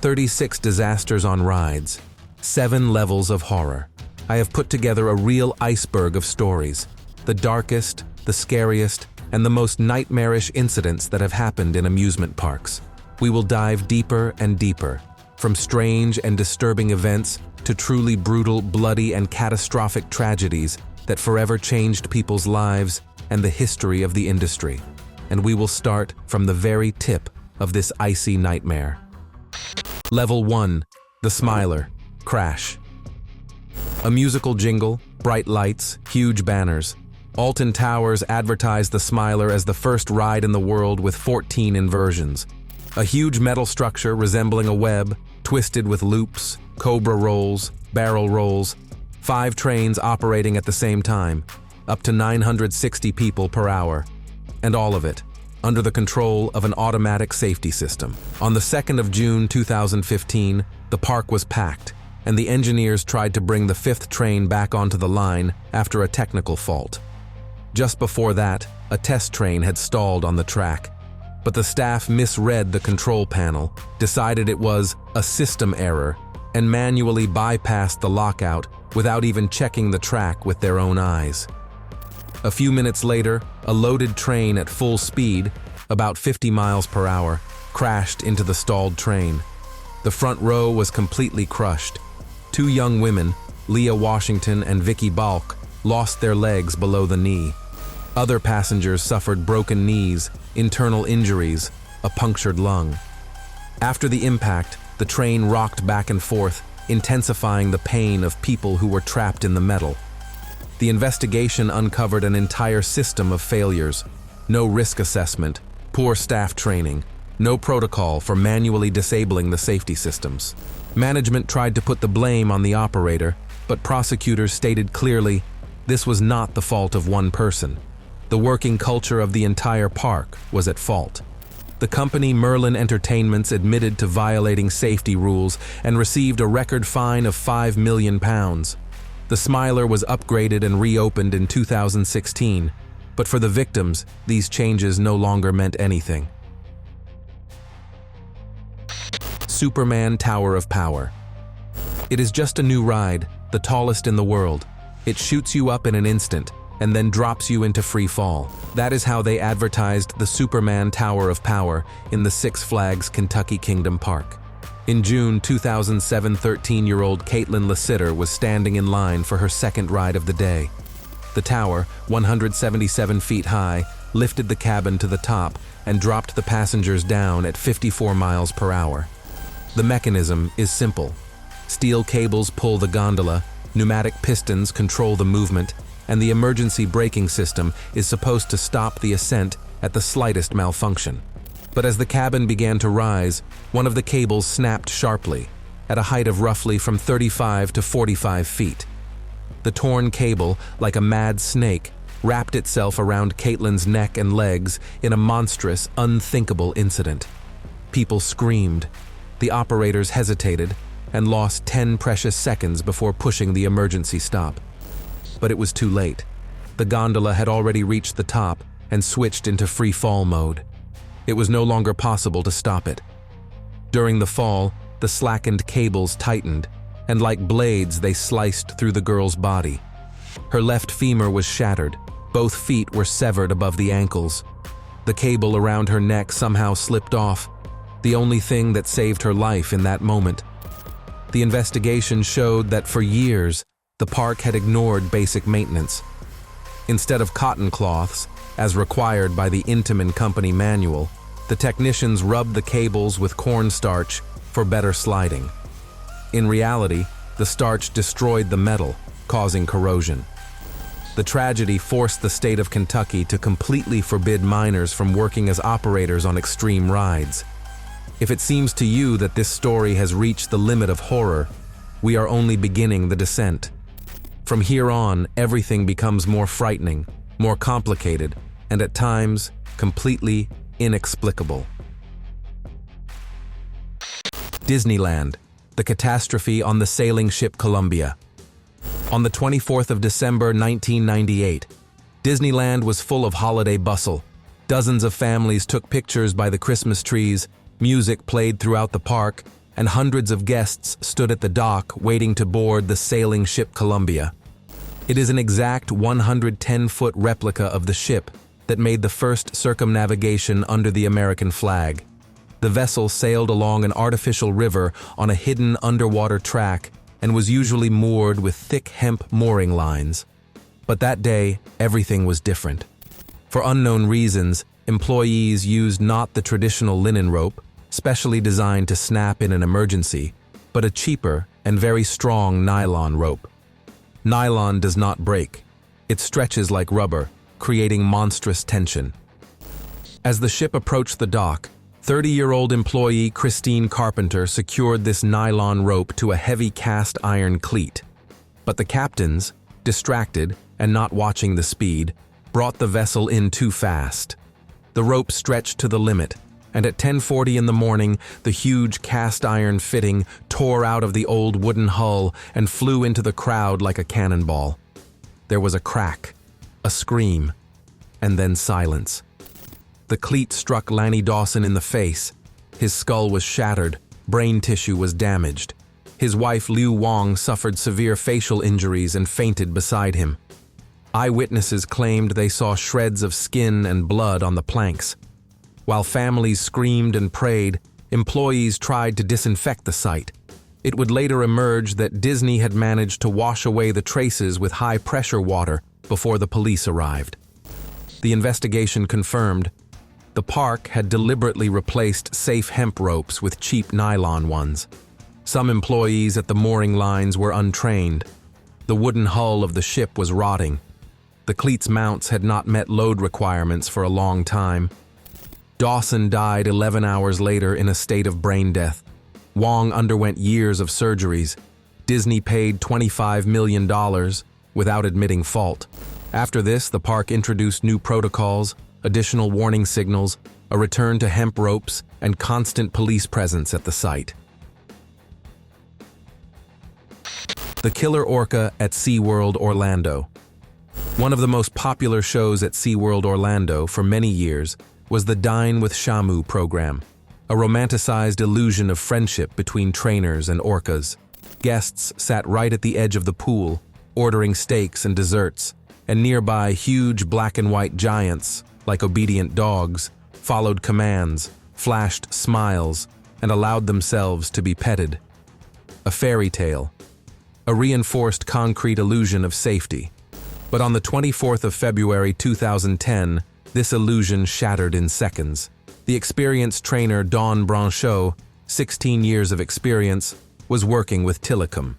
36 disasters on rides, 7 levels of horror. I have put together a real iceberg of stories, the darkest, the scariest, and the most nightmarish incidents that have happened in amusement parks. We will dive deeper and deeper, from strange and disturbing events to truly brutal, bloody, and catastrophic tragedies that forever changed people's lives and the history of the industry. And we will start from the very tip of this icy nightmare. Level 1. The Smiler. Crash. A musical jingle, bright lights, huge banners. Alton Towers advertised the Smiler as the first ride in the world with 14 inversions. A huge metal structure resembling a web, twisted with loops, cobra rolls, barrel rolls, 5 trains operating at the same time, up to 960 people per hour, and all of it under the control of an automatic safety system. On the 2nd of June 2015, the park was packed, and the engineers tried to bring the 5th train back onto the line after a technical fault. Just before that, a test train had stalled on the track, but the staff misread the control panel, decided it was a system error, and manually bypassed the lockout without even checking the track with their own eyes. A few minutes later, a loaded train at full speed, about 50 miles per hour, crashed into the stalled train. The front row was completely crushed. 2 young women, Leah Washington and Vicky Balk, lost their legs below the knee. Other passengers suffered broken knees, internal injuries, a punctured lung. After the impact, the train rocked back and forth, intensifying the pain of people who were trapped in the metal. The investigation uncovered an entire system of failures: no risk assessment, poor staff training, no protocol for manually disabling the safety systems. Management tried to put the blame on the operator, but prosecutors stated clearly this was not the fault of one person. The working culture of the entire park was at fault. The company Merlin Entertainments admitted to violating safety rules and received a record fine of £5 million. The Smiler was upgraded and reopened in 2016, but for the victims, these changes no longer meant anything. Superman Tower of Power. It is just a new ride, the tallest in the world. It shoots you up in an instant and then drops you into free fall. That is how they advertised the Superman Tower of Power in the Six Flags Kentucky Kingdom Park. In June 2007, 13-year-old Caitlin Lassiter was standing in line for her second ride of the day. The tower, 177 feet high, lifted the cabin to the top and dropped the passengers down at 54 miles per hour. The mechanism is simple. Steel cables pull the gondola, pneumatic pistons control the movement, and the emergency braking system is supposed to stop the ascent at the slightest malfunction. But as the cabin began to rise, one of the cables snapped sharply, at a height of roughly from 35 to 45 feet. The torn cable, like a mad snake, wrapped itself around Caitlin's neck and legs in a monstrous, unthinkable incident. People screamed. The operators hesitated and lost 10 precious seconds before pushing the emergency stop. But it was too late. The gondola had already reached the top and switched into free fall mode. It was no longer possible to stop it. During the fall, the slackened cables tightened, and like blades they sliced through the girl's body. Her left femur was shattered, both feet were severed above the ankles. The cable around her neck somehow slipped off, the only thing that saved her life in that moment. The investigation showed that for years, the park had ignored basic maintenance. Instead of cotton cloths, as required by the Intamin Company manual, the technicians rubbed the cables with cornstarch for better sliding. In reality, the starch destroyed the metal, causing corrosion. The tragedy forced the state of Kentucky to completely forbid minors from working as operators on extreme rides. If it seems to you that this story has reached the limit of horror, we are only beginning the descent. From here on, everything becomes more frightening, more complicated, and at times, completely inexplicable. Disneyland, the catastrophe on the sailing ship Columbia. On the 24th of December 1998, Disneyland was full of holiday bustle. Dozens of families took pictures by the Christmas trees, music played throughout the park, and hundreds of guests stood at the dock waiting to board the sailing ship Columbia. It is an exact 110-foot replica of the ship that made the first circumnavigation under the American flag. The vessel sailed along an artificial river on a hidden underwater track and was usually moored with thick hemp mooring lines. But that day, everything was different. For unknown reasons, employees used not the traditional linen rope, specially designed to snap in an emergency, but a cheaper and very strong nylon rope. Nylon does not break. It stretches like rubber, creating monstrous tension. As the ship approached the dock, 30-year-old employee Christine Carpenter secured this nylon rope to a heavy cast iron cleat. But the captains, distracted and not watching the speed, brought the vessel in too fast. The rope stretched to the limit, and at 10:40 in the morning, the huge cast iron fitting tore out of the old wooden hull and flew into the crowd like a cannonball. There was a crack, a scream, and then silence. The cleat struck Lanny Dawson in the face. His skull was shattered, brain tissue was damaged. His wife Liu Wang suffered severe facial injuries and fainted beside him. Eyewitnesses claimed they saw shreds of skin and blood on the planks. While families screamed and prayed, employees tried to disinfect the site. It would later emerge that Disney had managed to wash away the traces with high-pressure water before the police arrived. The investigation confirmed the park had deliberately replaced safe hemp ropes with cheap nylon ones. Some employees at the mooring lines were untrained. The wooden hull of the ship was rotting. The cleat's mounts had not met load requirements for a long time. Dawson died 11 hours later in a state of brain death. Wong underwent years of surgeries. Disney paid $25 million without admitting fault. After this, the park introduced new protocols, additional warning signals, a return to hemp ropes, and constant police presence at the site. The Killer Orca at SeaWorld Orlando. One of the most popular shows at SeaWorld Orlando for many years was the Dine with Shamu program, a romanticized illusion of friendship between trainers and orcas. Guests sat right at the edge of the pool, ordering steaks and desserts, and nearby huge black and white giants, like obedient dogs, followed commands, flashed smiles, and allowed themselves to be petted. A fairy tale, a reinforced concrete illusion of safety. But on the 24th of February 2010, this illusion shattered in seconds. The experienced trainer Dawn Branchot, 16 years of experience, was working with Tilikum,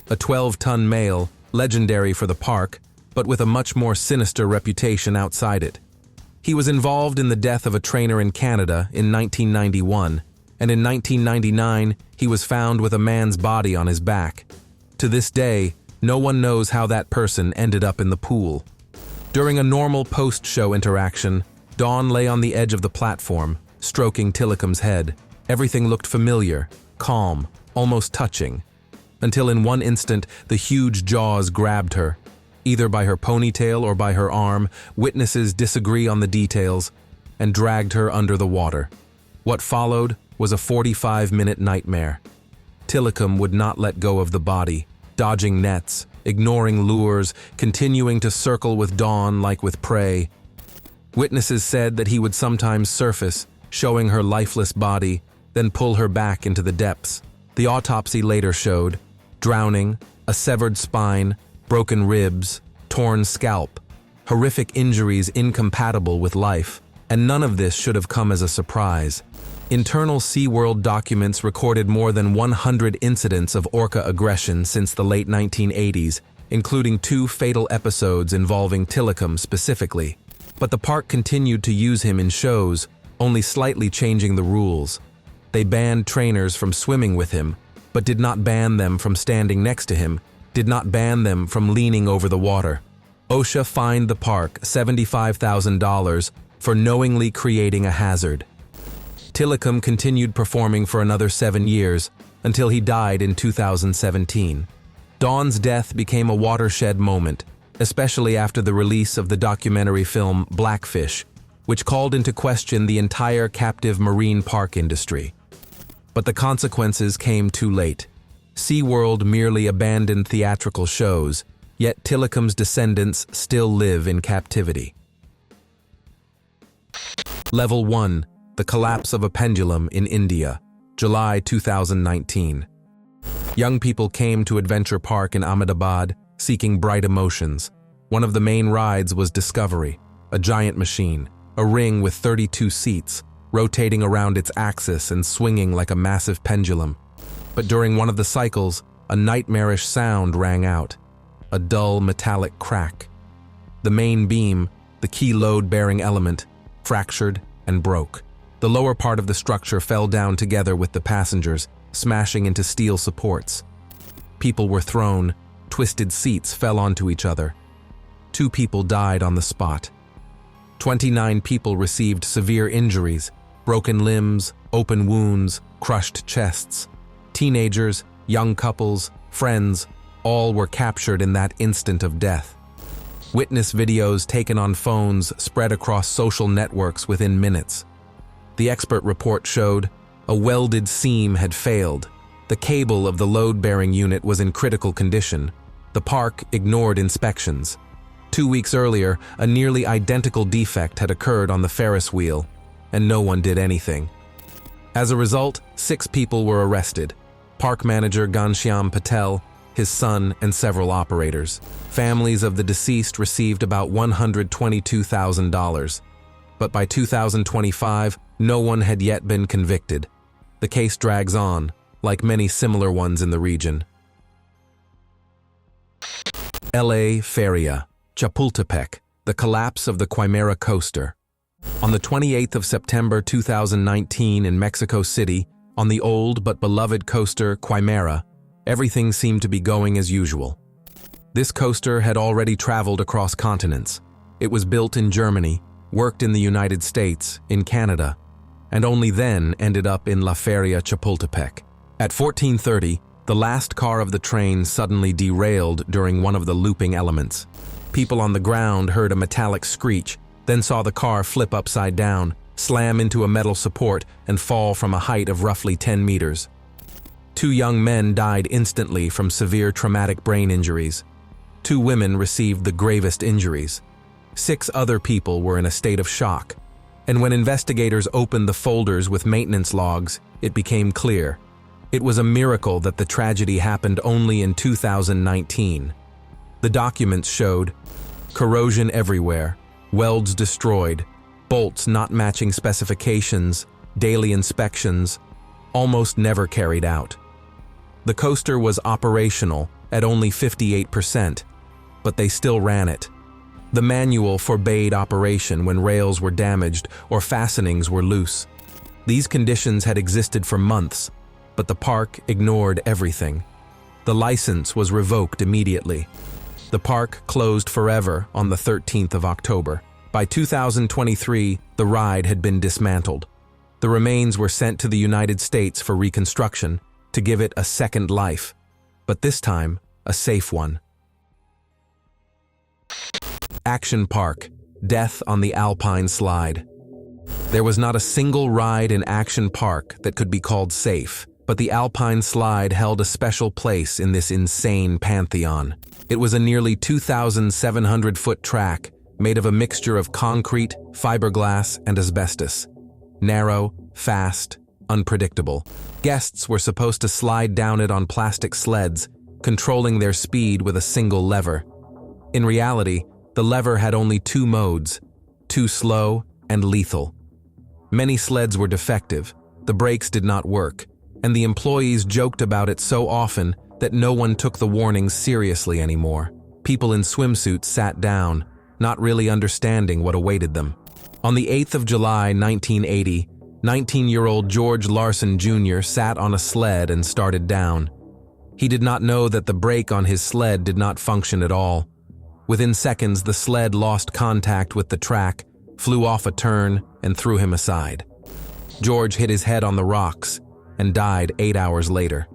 a 12-ton male, legendary for the park, but with a much more sinister reputation outside it. He was involved in the death of a trainer in Canada in 1991, and in 1999 he was found with a man's body on his back. To this day, no one knows how that person ended up in the pool. During a normal post-show interaction, Dawn lay on the edge of the platform, stroking Tilikum's head. Everything looked familiar, calm, almost touching, until in one instant the huge jaws grabbed her. Either by her ponytail or by her arm, witnesses disagree on the details, and dragged her under the water. What followed was a 45-minute nightmare. Tilikum would not let go of the body, dodging nets, ignoring lures, continuing to circle with Dawn like with prey. Witnesses said that he would sometimes surface, showing her lifeless body, then pull her back into the depths. The autopsy later showed drowning, a severed spine, broken ribs, torn scalp, horrific injuries incompatible with life, and none of this should have come as a surprise. Internal SeaWorld documents recorded more than 100 incidents of orca aggression since the late 1980s, including 2 fatal episodes involving Tilikum specifically. But the park continued to use him in shows, only slightly changing the rules. They banned trainers from swimming with him, but did not ban them from standing next to him, did not ban them from leaning over the water. OSHA fined the park $75,000 for knowingly creating a hazard. Tilikum continued performing for another 7 years, until he died in 2017. Dawn's death became a watershed moment, especially after the release of the documentary film Blackfish, which called into question the entire captive marine park industry. But the consequences came too late. SeaWorld merely abandoned theatrical shows, yet Tilikum's descendants still live in captivity. Level 1. The collapse of a pendulum in India, July 2019. Young people came to Adventure Park in Ahmedabad seeking bright emotions. One of the main rides was Discovery, a giant machine, a ring with 32 seats, rotating around its axis and swinging like a massive pendulum. But during one of the cycles, a nightmarish sound rang out, a dull metallic crack. The main beam, the key load-bearing element, fractured and broke. The lower part of the structure fell down together with the passengers, smashing into steel supports. People were thrown, twisted seats fell onto each other. 2 people died on the spot. 29 people received severe injuries, broken limbs, open wounds, crushed chests. Teenagers, young couples, friends, all were captured in that instant of death. Witness videos taken on phones spread across social networks within minutes. The expert report showed a welded seam had failed. The cable of the load-bearing unit was in critical condition. The park ignored inspections. 2 weeks earlier, a nearly identical defect had occurred on the Ferris wheel, and no one did anything. As a result, 6 people were arrested. Park manager Ghanshyam Patel, his son, and several operators. Families of the deceased received about $122,000. But by 2025, no one had yet been convicted. The case drags on, like many similar ones in the region. LA Feria, Chapultepec, the collapse of the Quimera coaster. On the 28th of September 2019 in Mexico City, on the old but beloved coaster Quimera, everything seemed to be going as usual. This coaster had already traveled across continents. It was built in Germany, worked in the United States, in Canada, and only then ended up in La Feria Chapultepec. At 14:30, the last car of the train suddenly derailed during one of the looping elements. People on the ground heard a metallic screech, then saw the car flip upside down, slam into a metal support, and fall from a height of roughly 10 meters. 2 young men died instantly from severe traumatic brain injuries. 2 women received the gravest injuries. 6 other people were in a state of shock. And when investigators opened the folders with maintenance logs, it became clear. It was a miracle that the tragedy happened only in 2019. The documents showed corrosion everywhere, welds destroyed, bolts not matching specifications, daily inspections, almost never carried out. The coaster was operational at only 58%, but they still ran it. The manual forbade operation when rails were damaged or fastenings were loose. These conditions had existed for months, but the park ignored everything. The license was revoked immediately. The park closed forever on the 13th of October. By 2023, the ride had been dismantled. The remains were sent to the United States for reconstruction to give it a second life, but this time, a safe one. Action Park, Death on the Alpine Slide. There was not a single ride in Action Park that could be called safe, but the Alpine Slide held a special place in this insane pantheon. It was a nearly 2,700-foot track made of a mixture of concrete, fiberglass, and asbestos. Narrow, fast, unpredictable. Guests were supposed to slide down it on plastic sleds, controlling their speed with a single lever. In reality, the lever had only 2 modes, too slow and lethal. Many sleds were defective, the brakes did not work, and the employees joked about it so often that no one took the warnings seriously anymore. People in swimsuits sat down, not really understanding what awaited them. On the 8th of July, 1980, 19-year-old George Larson Jr. sat on a sled and started down. He did not know that the brake on his sled did not function at all. Within seconds, the sled lost contact with the track, flew off a turn, and threw him aside. George hit his head on the rocks and died 8 hours later.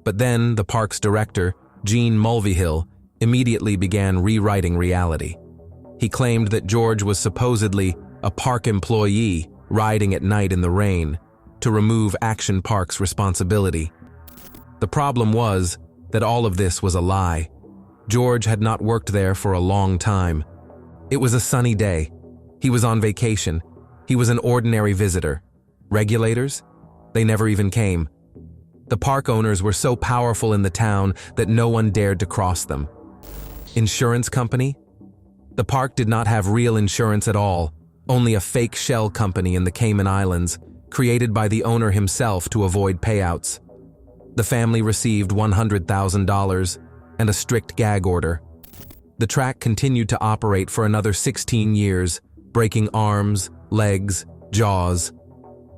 But then the park's director, Gene Mulvihill, immediately began rewriting reality. He claimed that George was supposedly a park employee riding at night in the rain, to remove Action Park's responsibility. The problem was that all of this was a lie. George had not worked there for a long time. It was a sunny day. He was on vacation. He was an ordinary visitor. Regulators? They never even came. The park owners were so powerful in the town that no one dared to cross them. Insurance company? The park did not have real insurance at all, only a fake shell company in the Cayman Islands, created by the owner himself to avoid payouts. The family received $100,000 and a strict gag order. The track continued to operate for another 16 years, breaking arms, legs, jaws.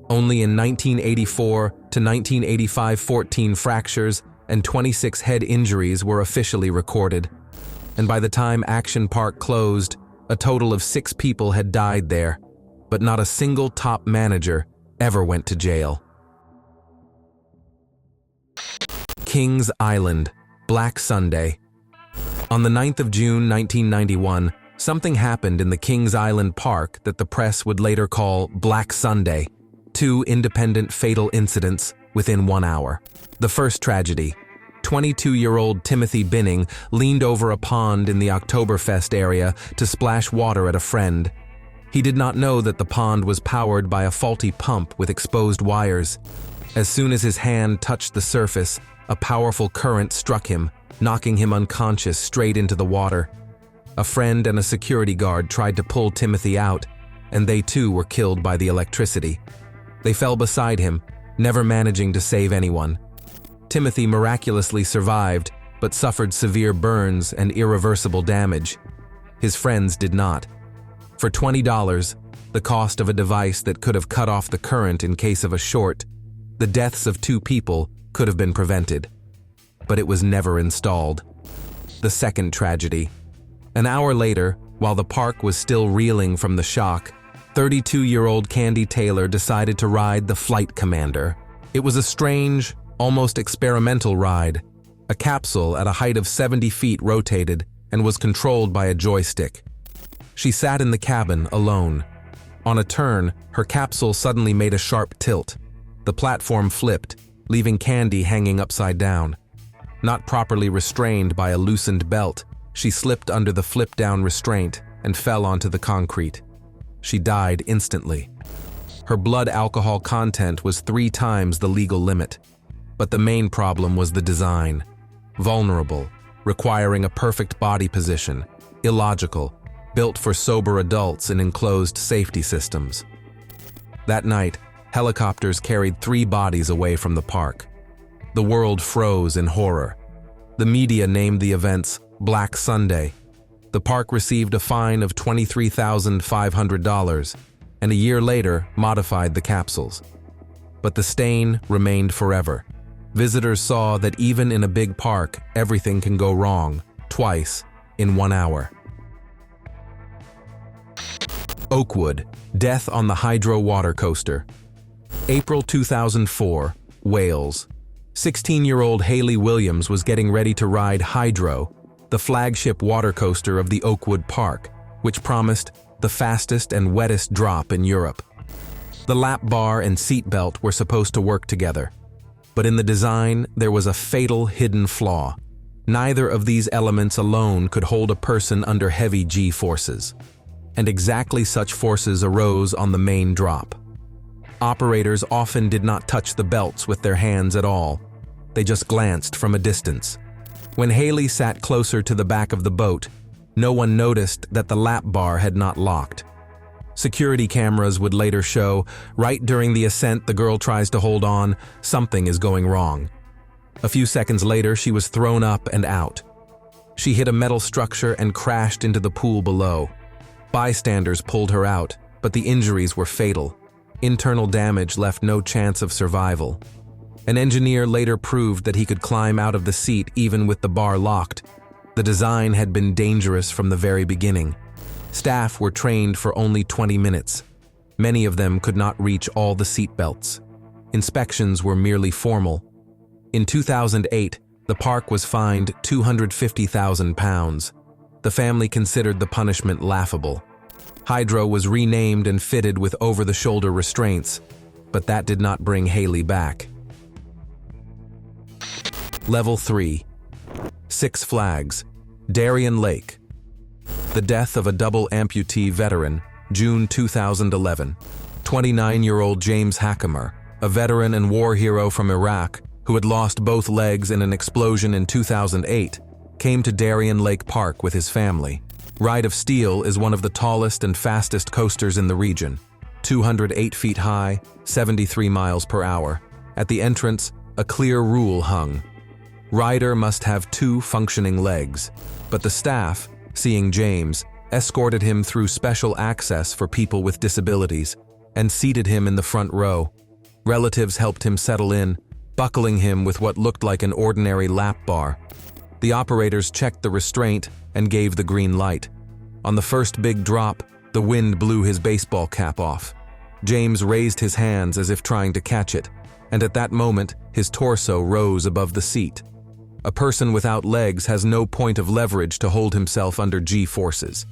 Only in 1984 to 1985, 14 fractures and 26 head injuries were officially recorded. And by the time Action Park closed, a total of 6 people had died there, but not a single top manager ever went to jail. Kings Island, Black Sunday. On the 9th of June 1991, something happened in the Kings Island Park that the press would later call Black Sunday. 2 independent fatal incidents within 1 hour. The first tragedy. 22-year-old Timothy Binning leaned over a pond in the Oktoberfest area to splash water at a friend. He did not know that the pond was powered by a faulty pump with exposed wires. As soon as his hand touched the surface, a powerful current struck him, knocking him unconscious straight into the water. A friend and a security guard tried to pull Timothy out, and they too were killed by the electricity. They fell beside him, never managing to save anyone. Timothy miraculously survived, but suffered severe burns and irreversible damage. His friends did not. For $20, the cost of a device that could have cut off the current in case of a short, the deaths of 2 people could have been prevented. But it was never installed. The second tragedy. An hour later, while the park was still reeling from the shock, 32-year-old Candy Taylor decided to ride the Flight Commander. It was a strange, almost experimental ride. A capsule at a height of 70 feet rotated and was controlled by a joystick. She sat in the cabin alone. On a turn, her capsule suddenly made a sharp tilt. The platform flipped, leaving Candy hanging upside down. Not properly restrained by a loosened belt, she slipped under the flip-down restraint and fell onto the concrete. She died instantly. Her blood alcohol content was 3 times the legal limit. But the main problem was the design. Vulnerable, requiring a perfect body position, illogical, built for sober adults in enclosed safety systems. That night, helicopters carried 3 bodies away from the park. The world froze in horror. The media named the events Black Sunday. The park received a fine of $23,500 and a year later modified the capsules. But the stain remained forever. Visitors saw that even in a big park, everything can go wrong, twice, in 1 hour. Oakwood, death on the Hydro water coaster. April 2004, Wales. 16-year-old Hayley Williams was getting ready to ride Hydro, the flagship water coaster of the Oakwood Park, which promised the fastest and wettest drop in Europe. The lap bar and seatbelt were supposed to work together. But in the design, there was a fatal hidden flaw. Neither of these elements alone could hold a person under heavy G-forces. And exactly such forces arose on the main drop. Operators often did not touch the belts with their hands at all. They just glanced from a distance. When Hayley sat closer to the back of the boat, no one noticed that the lap bar had not locked. Security cameras would later show, right during the ascent the girl tries to hold on, something is going wrong. A few seconds later, she was thrown up and out. She hit a metal structure and crashed into the pool below. Bystanders pulled her out, but the injuries were fatal. Internal damage left no chance of survival. An engineer later proved that he could climb out of the seat even with the bar locked. The design had been dangerous from the very beginning. Staff were trained for only 20 minutes. Many of them could not reach all the seat belts. Inspections were merely formal. In 2008, the park was fined £250,000. The family considered the punishment laughable. Hydro was renamed and fitted with over-the-shoulder restraints. but that did not bring Haley back. Level 3. Six Flags, Darien Lake. The death of a double amputee veteran, June 2011. 29-year-old James Hackemer, a veteran and war hero from Iraq who had lost both legs in an explosion in 2008, came to Darien Lake Park with his family. Ride of Steel is one of the tallest and fastest coasters in the region, 208 feet high, 73 miles per hour. At the entrance, a clear rule hung. Rider must have 2 functioning legs, but the staff, seeing James, escorted him through special access for people with disabilities and seated him in the front row. Relatives helped him settle in, buckling him with what looked like an ordinary lap bar. The operators checked the restraint and gave the green light. On the first big drop, the wind blew his baseball cap off. James raised his hands as if trying to catch it, and at that moment, his torso rose above the seat. A person without legs has no point of leverage to hold himself under G-forces.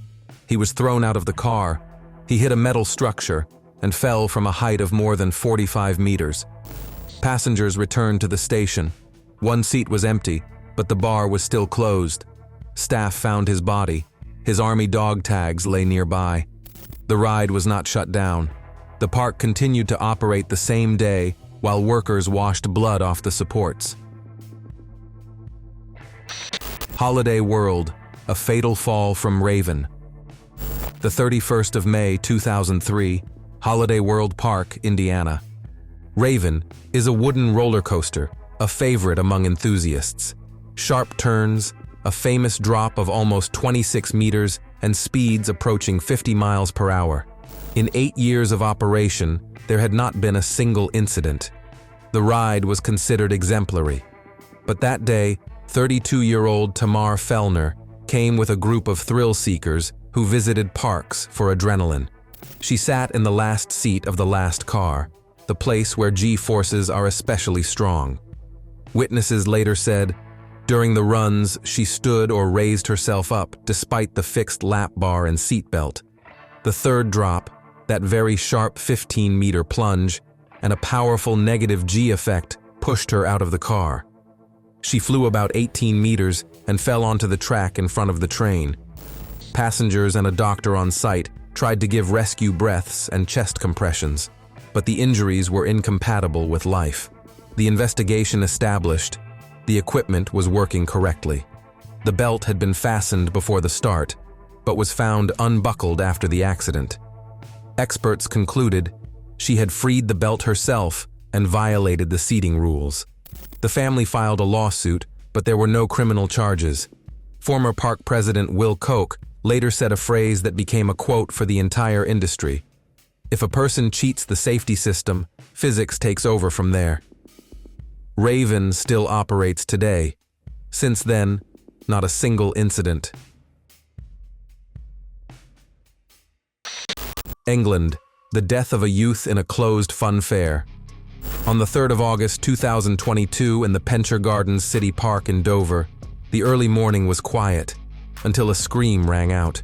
He was thrown out of the car. He hit a metal structure and fell from a height of more than 45 meters. Passengers returned to the station. One seat was empty, but the bar was still closed. Staff found his body. His army dog tags lay nearby. The ride was not shut down. The park continued to operate the same day while workers washed blood off the supports. Holiday World, a fatal fall from Raven. The 31st of May 2003, Holiday World Park, Indiana. Raven is a wooden roller coaster, a favorite among enthusiasts. Sharp turns, a famous drop of almost 26 meters, and speeds approaching 50 miles per hour. In 8 years of operation, there had not been a single incident. The ride was considered exemplary. But that day, 32-year-old Tamar Fellner came with a group of thrill seekers who visited parks for adrenaline. She sat in the last seat of the last car, the place where G-forces are especially strong. Witnesses later said, during the runs, she stood or raised herself up despite the fixed lap bar and seatbelt. The third drop, that very sharp 15-meter plunge, and a powerful negative G effect pushed her out of the car. She flew about 18 meters and fell onto the track in front of the train. Passengers and a doctor on site tried to give rescue breaths and chest compressions, but the injuries were incompatible with life. The investigation established the equipment was working correctly. The belt had been fastened before the start, but was found unbuckled after the accident. Experts concluded she had freed the belt herself and violated the seating rules. The family filed a lawsuit, but there were no criminal charges. Former park president Will Koch later said a phrase that became a quote for the entire industry. If a person cheats the safety system, physics takes over from there. Raven still operates today. Since then, not a single incident. England, the death of a youth in a closed fun fair. On the 3rd of August 2022 in the Pencher Gardens City Park in Dover, the early morning was quiet until a scream rang out.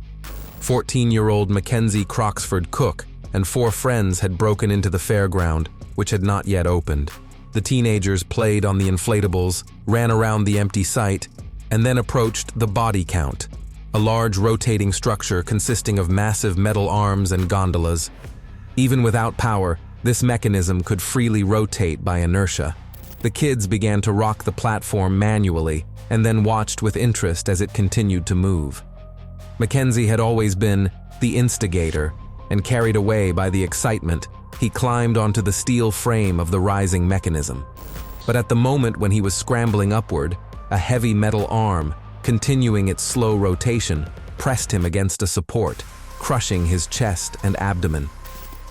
14-year-old Mackenzie Croxford Cook and 4 friends had broken into the fairground, which had not yet opened. The teenagers played on the inflatables, ran around the empty site, and then approached the body count, a large rotating structure consisting of massive metal arms and gondolas. Even without power, this mechanism could freely rotate by inertia. The kids began to rock the platform manually and then watched with interest as it continued to move. Mackenzie had always been the instigator, and carried away by the excitement, he climbed onto the steel frame of the rising mechanism. But at the moment when he was scrambling upward, a heavy metal arm, continuing its slow rotation, pressed him against a support, crushing his chest and abdomen.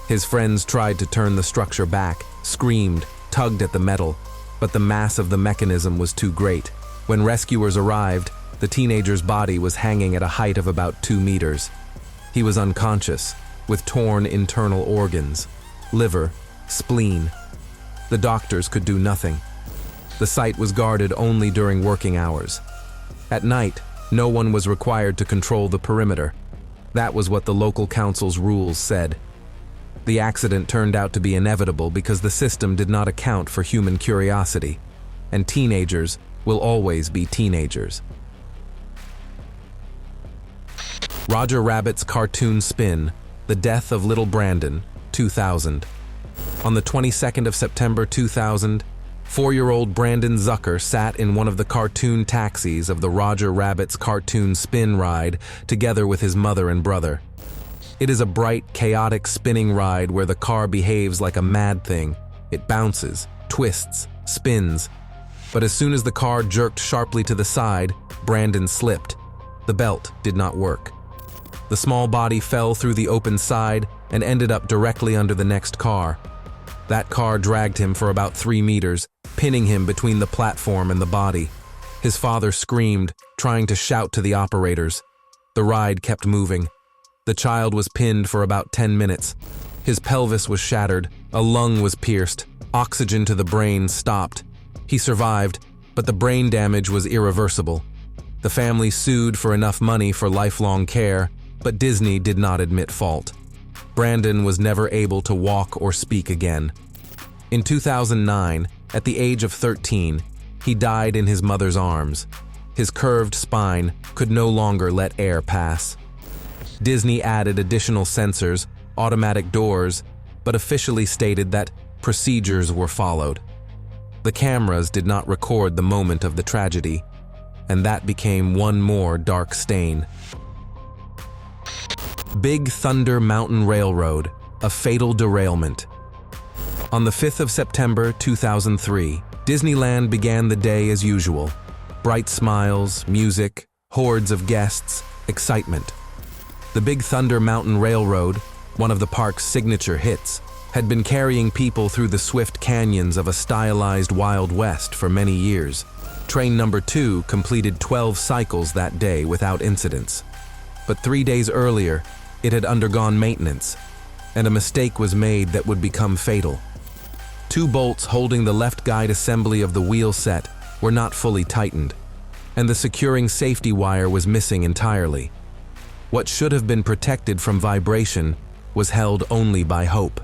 His friends tried to turn the structure back, screamed, tugged at the metal, but the mass of the mechanism was too great. When rescuers arrived, the teenager's body was hanging at a height of about 2 meters. He was unconscious, with torn internal organs, liver, spleen. The doctors could do nothing. The site was guarded only during working hours. At night, no one was required to control the perimeter. That was what the local council's rules said. The accident turned out to be inevitable because the system did not account for human curiosity, and teenagers will always be teenagers. Roger Rabbit's cartoon spin, The Death of Little Brandon, 2000. On the 22nd of September 2000, 4-year-old Brandon Zucker sat in one of the cartoon taxis of the Roger Rabbit's cartoon spin ride together with his mother and brother. It is a bright, chaotic spinning ride where the car behaves like a mad thing. It bounces, twists, spins. But as soon as the car jerked sharply to the side, Brandon slipped. The belt did not work. The small body fell through the open side and ended up directly under the next car. That car dragged him for about 3 meters, pinning him between the platform and the body. His father screamed, trying to shout to the operators. The ride kept moving. The child was pinned for about 10 minutes. His pelvis was shattered, a lung was pierced, oxygen to the brain stopped. He survived, but the brain damage was irreversible. The family sued for enough money for lifelong care, but Disney did not admit fault. Brandon was never able to walk or speak again. In 2009, at the age of 13, he died in his mother's arms. His curved spine could no longer let air pass. Disney added additional sensors, automatic doors, but officially stated that procedures were followed. The cameras did not record the moment of the tragedy, and that became one more dark stain. Big Thunder Mountain Railroad, a fatal derailment. On the 5th of September 2003, Disneyland began the day as usual. Bright smiles, music, hordes of guests, excitement. The Big Thunder Mountain Railroad, one of the park's signature hits, had been carrying people through the swift canyons of a stylized Wild West for many years. Train number 2 completed 12 cycles that day without incidents. But 3 days earlier, it had undergone maintenance, and a mistake was made that would become fatal. 2 bolts holding the left guide assembly of the wheel set were not fully tightened, and the securing safety wire was missing entirely. What should have been protected from vibration was held only by hope.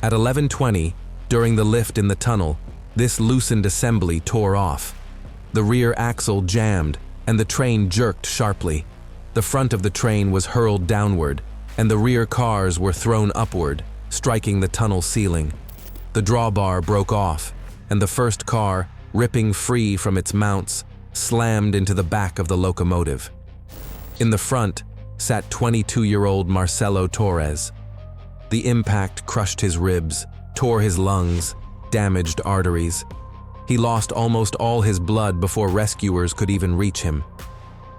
At 11:20, during the lift in the tunnel, this loosened assembly tore off. The rear axle jammed, and the train jerked sharply. The front of the train was hurled downward, and the rear cars were thrown upward, striking the tunnel ceiling. The drawbar broke off, and the first car, ripping free from its mounts, slammed into the back of the locomotive. In the front sat 22-year-old Marcelo Torres. The impact crushed his ribs, tore his lungs, damaged arteries. He lost almost all his blood before rescuers could even reach him.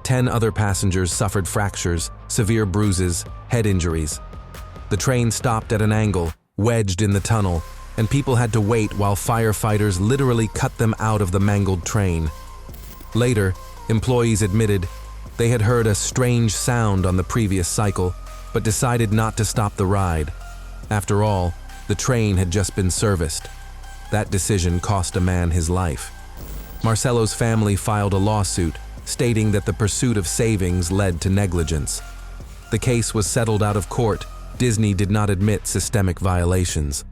10 other passengers suffered fractures, severe bruises, head injuries. The train stopped at an angle, wedged in the tunnel, and people had to wait while firefighters literally cut them out of the mangled train. Later, employees admitted they had heard a strange sound on the previous cycle, but decided not to stop the ride. After all, the train had just been serviced. That decision cost a man his life. Marcelo's family filed a lawsuit, stating that the pursuit of savings led to negligence. The case was settled out of court. Disney did not admit systemic violations.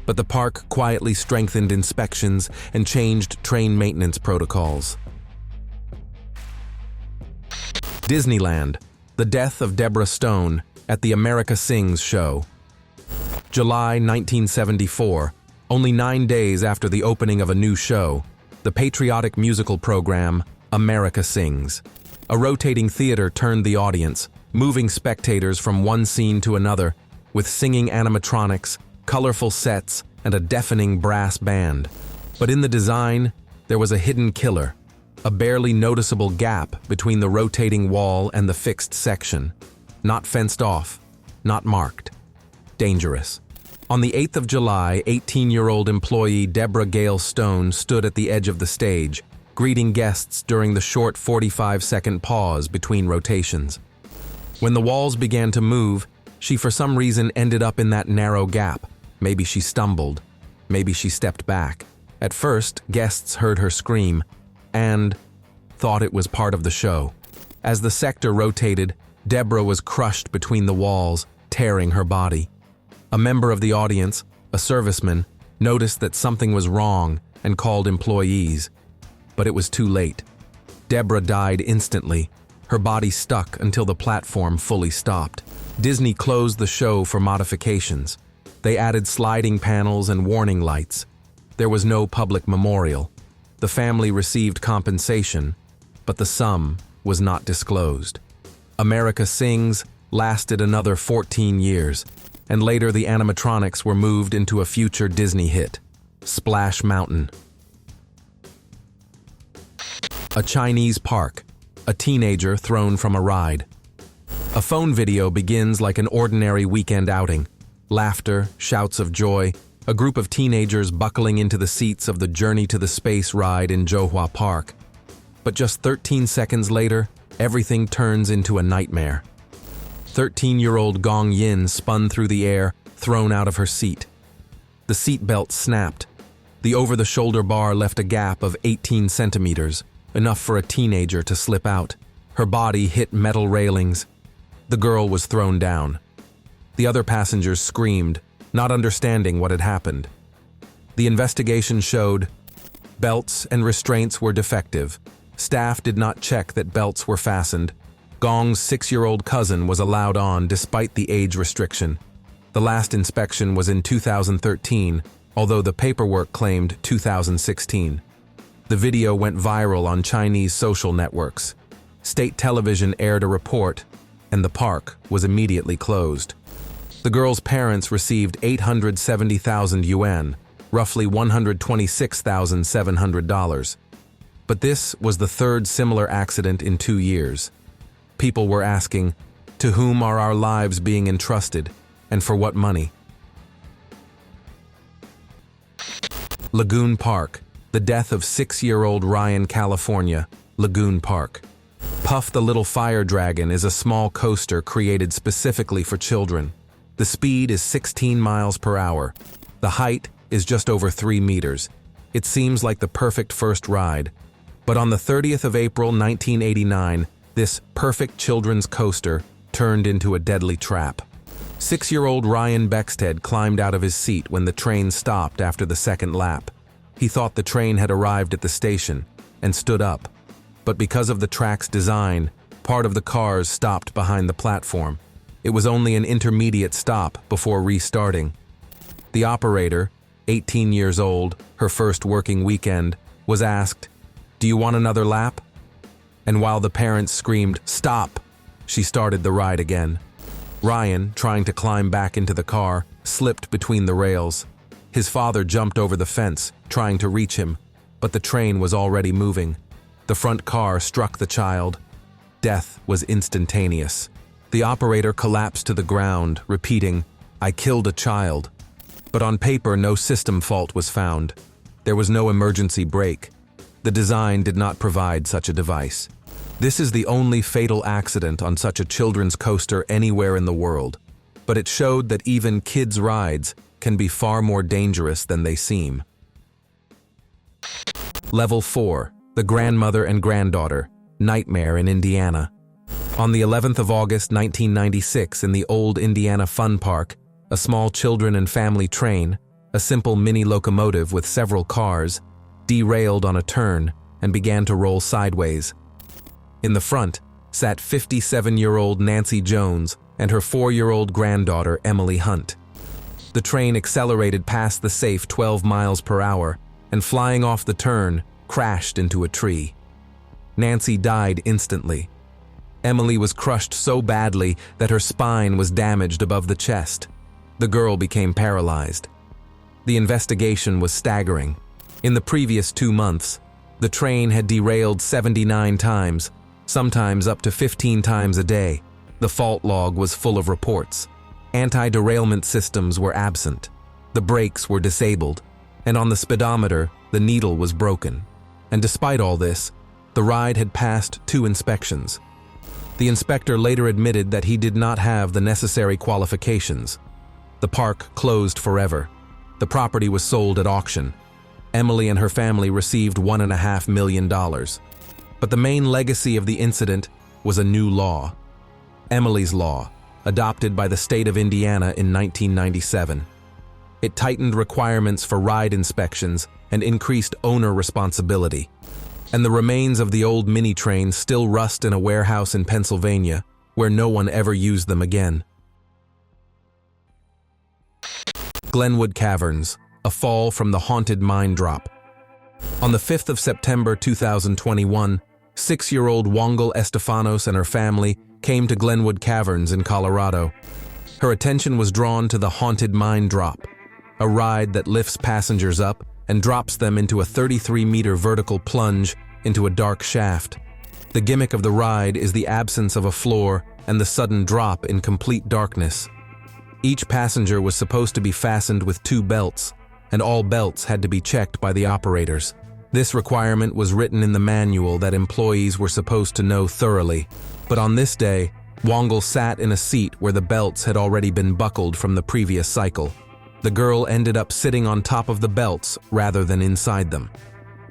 But the park quietly strengthened inspections and changed train maintenance protocols. Disneyland, the death of Deborah Stone at the America Sings show. July 1974, only 9 days after the opening of a new show, the patriotic musical program America Sings. A rotating theater turned the audience, moving spectators from one scene to another, with singing animatronics, colorful sets, and a deafening brass band. But in the design, there was a hidden killer, a barely noticeable gap between the rotating wall and the fixed section. Not fenced off, not marked. Dangerous. On the 8th of July, 18-year-old employee Deborah Gale Stone stood at the edge of the stage, greeting guests during the short 45-second pause between rotations. When the walls began to move, she for some reason ended up in that narrow gap. Maybe she stumbled. Maybe she stepped back. At first, guests heard her scream and thought it was part of the show. As the sector rotated, Deborah was crushed between the walls, tearing her body. A member of the audience, a serviceman, noticed that something was wrong and called employees. But it was too late. Deborah died instantly. Her body stuck until the platform fully stopped. Disney closed the show for modifications. They added sliding panels and warning lights. There was no public memorial. The family received compensation, but the sum was not disclosed. America Sings lasted another 14 years, and later the animatronics were moved into a future Disney hit, Splash Mountain. A Chinese park, a teenager thrown from a ride. A phone video begins like an ordinary weekend outing. Laughter, shouts of joy, a group of teenagers buckling into the seats of the Journey to the Space ride in Johua Park. But just 13 seconds later, everything turns into a nightmare. 13-year-old Gong Yin spun through the air, thrown out of her seat. The seat belt snapped. The over-the-shoulder bar left a gap of 18 centimeters, enough for a teenager to slip out. Her body hit metal railings. The girl was thrown down. The other passengers screamed, not understanding what had happened. The investigation showed belts and restraints were defective. Staff did not check that belts were fastened. Gong's 6-year-old cousin was allowed on despite the age restriction. The last inspection was in 2013, although the paperwork claimed 2016. The video went viral on Chinese social networks. State television aired a report, and the park was immediately closed. The girl's parents received 870,000 yuan, roughly $126,700. But this was the third similar accident in 2 years. People were asking, to whom are our lives being entrusted, and for what money? Lagoon Park, the death of 6-year-old Ryan, California, Lagoon Park. Puff the Little Fire Dragon is a small coaster created specifically for children. The speed is 16 miles per hour. The height is just over 3 meters. It seems like the perfect first ride. But on the 30th of April, 1989, this perfect children's coaster turned into a deadly trap. 6-year-old Ryan Bexted climbed out of his seat when the train stopped after the second lap. He thought the train had arrived at the station and stood up. But because of the track's design, part of the cars stopped behind the platform. It was only an intermediate stop before restarting. The operator, 18 years old, her first working weekend, was asked, "Do you want another lap?" And while the parents screamed, "Stop!" she started the ride again. Ryan, trying to climb back into the car, slipped between the rails. His father jumped over the fence, trying to reach him, but the train was already moving. The front car struck the child. Death was instantaneous. The operator collapsed to the ground, repeating, "I killed a child." But on paper, no system fault was found. There was no emergency brake. The design did not provide such a device. This is the only fatal accident on such a children's coaster anywhere in the world. But it showed that even kids' rides can be far more dangerous than they seem. Level 4, the grandmother and granddaughter, nightmare in Indiana. On the 11th of August, 1996, in the old Indiana Fun Park, a small children and family train, a simple mini locomotive with several cars, derailed on a turn and began to roll sideways. In the front sat 57-year-old Nancy Jones and her 4-year-old granddaughter Emily Hunt. The train accelerated past the safe 12 miles per hour and, flying off the turn, crashed into a tree. Nancy died instantly. Emily was crushed so badly that her spine was damaged above the chest. The girl became paralyzed. The investigation was staggering. In the previous 2 months, the train had derailed 79 times, sometimes up to 15 times a day. The fault log was full of reports. Anti-derailment systems were absent. The brakes were disabled, and on the speedometer, the needle was broken. And despite all this, the ride had passed 2 inspections. The inspector later admitted that he did not have the necessary qualifications. The park closed forever. The property was sold at auction. Emily and her family received $1.5 million. But the main legacy of the incident was a new law. Emily's Law, adopted by the state of Indiana in 1997. It tightened requirements for ride inspections and increased owner responsibility. And the remains of the old mini-trains still rust in a warehouse in Pennsylvania, where no one ever used them again. Glenwood Caverns, a fall from the haunted mine drop. On the 5th of September 2021, 6-year-old Wongel Estefanos and her family came to Glenwood Caverns in Colorado. Her attention was drawn to the haunted mine drop, a ride that lifts passengers up and drops them into a 33-meter vertical plunge into a dark shaft. The gimmick of the ride is the absence of a floor and the sudden drop in complete darkness. Each passenger was supposed to be fastened with 2 belts, and all belts had to be checked by the operators. This requirement was written in the manual that employees were supposed to know thoroughly. But on this day, Wongel sat in a seat where the belts had already been buckled from the previous cycle. The girl ended up sitting on top of the belts rather than inside them,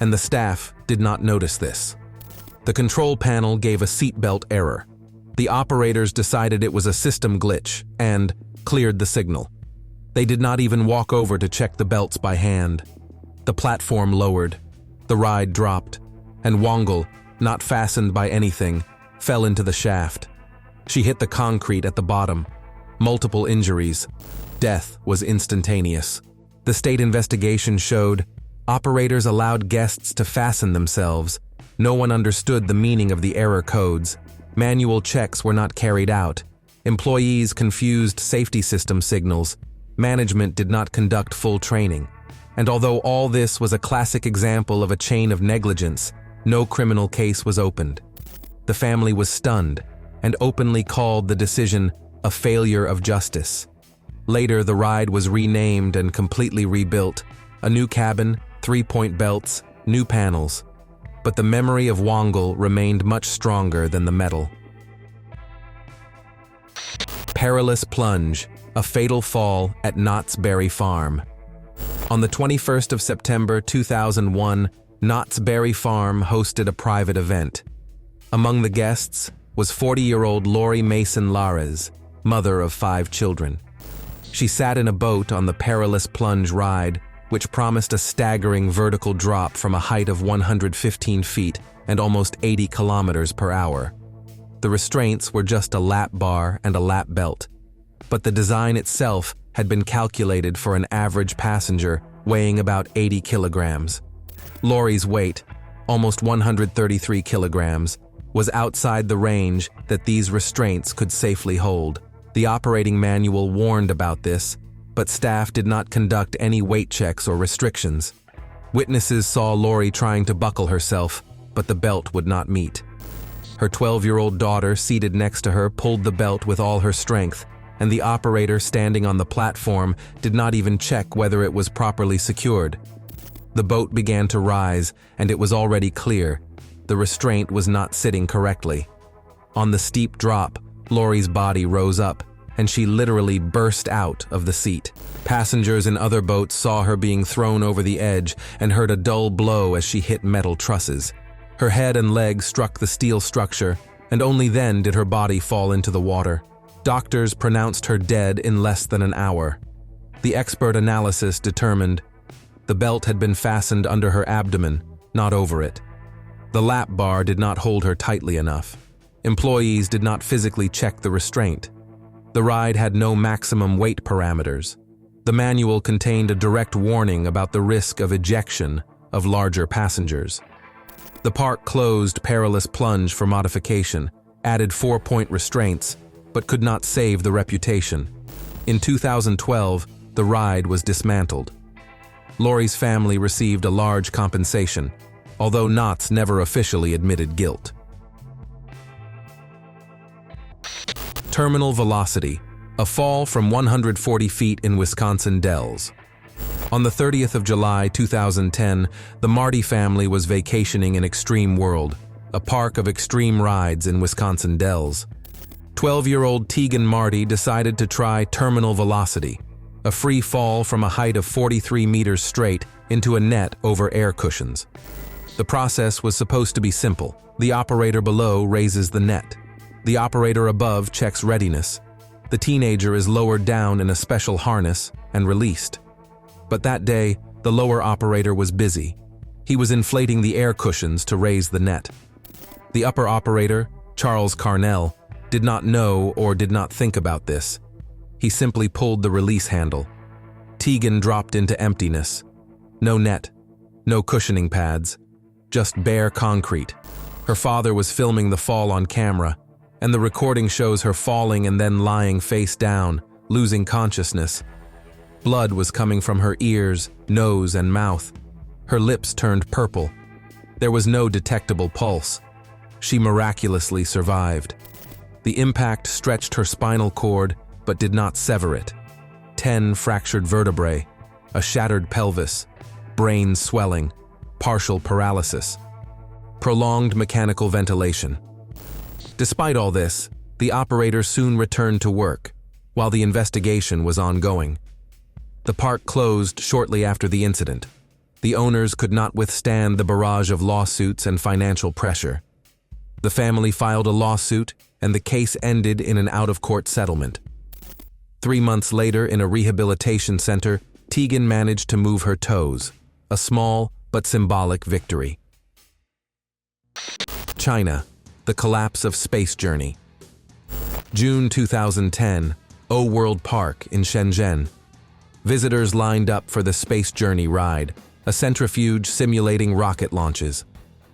and the staff did not notice this. The control panel gave a seatbelt error. The operators decided it was a system glitch and cleared the signal. They did not even walk over to check the belts by hand. The platform lowered, the ride dropped, and Wongel, not fastened by anything, fell into the shaft. She hit the concrete at the bottom. Multiple injuries. Death was instantaneous. The state investigation showed operators allowed guests to fasten themselves. No one understood the meaning of the error codes. Manual checks were not carried out. Employees confused safety system signals. Management did not conduct full training. And although all this was a classic example of a chain of negligence, no criminal case was opened. The family was stunned and openly called the decision a failure of justice. Later, the ride was renamed and completely rebuilt. A new cabin, 3-point belts, new panels. But the memory of Wongel remained much stronger than the metal. Perilous plunge, a fatal fall at Knott's Berry Farm. On the 21st of September 2001, Knott's Berry Farm hosted a private event. Among the guests was 40-year-old Lori Mason Lares, mother of 5 children. She sat in a boat on the perilous plunge ride, which promised a staggering vertical drop from a height of 115 feet and almost 80 kilometers per hour. The restraints were just a lap bar and a lap belt, but the design itself had been calculated for an average passenger weighing about 80 kilograms. Lori's weight, almost 133 kilograms, was outside the range that these restraints could safely hold. The operating manual warned about this, but staff did not conduct any weight checks or restrictions. Witnesses saw Lori trying to buckle herself, but the belt would not meet. Her 12-year-old daughter seated next to her pulled the belt with all her strength, and the operator standing on the platform did not even check whether it was properly secured. The boat began to rise, and it was already clear. The restraint was not sitting correctly. On the steep drop, Lori's body rose up, and she literally burst out of the seat. Passengers in other boats saw her being thrown over the edge and heard a dull blow as she hit metal trusses. Her head and legs struck the steel structure, and only then did her body fall into the water. Doctors pronounced her dead in less than an hour. The expert analysis determined the belt had been fastened under her abdomen, not over it. The lap bar did not hold her tightly enough. Employees did not physically check the restraint. The ride had no maximum weight parameters. The manual contained a direct warning about the risk of ejection of larger passengers. The park closed Perilous Plunge for modification, added 4-point restraints, but could not save the reputation. In 2012, the ride was dismantled. Lori's family received a large compensation, although Knott's never officially admitted guilt. Terminal velocity, a fall from 140 feet in Wisconsin Dells. On the 30th of July 2010, the Marty family was vacationing in Extreme World, a park of extreme rides in Wisconsin Dells. 12-year-old Tegan Marty decided to try terminal velocity, a free fall from a height of 43 meters straight into a net over air cushions. The process was supposed to be simple. The operator below raises the net. The operator above checks readiness. The teenager is lowered down in a special harness and released. But that day, the lower operator was busy. He was inflating the air cushions to raise the net. The upper operator, Charles Carnell, did not know or did not think about this. He simply pulled the release handle. Tegan dropped into emptiness. No net, no cushioning pads, just bare concrete. Her father was filming the fall on camera, and the recording shows her falling and then lying face down, losing consciousness. Blood was coming from her ears, nose, and mouth. Her lips turned purple. There was no detectable pulse. She miraculously survived. The impact stretched her spinal cord, but did not sever it. 10 fractured vertebrae, a shattered pelvis, brain swelling, partial paralysis, prolonged mechanical ventilation. Despite all this, the operator soon returned to work, while the investigation was ongoing. The park closed shortly after the incident. The owners could not withstand the barrage of lawsuits and financial pressure. The family filed a lawsuit, and the case ended in an out-of-court settlement. 3 months later, in a rehabilitation center, Tegan managed to move her toes, a small but symbolic victory. China, the collapse of space journey. June 2010, O World Park in Shenzhen. Visitors lined up for the space journey ride, a centrifuge simulating rocket launches.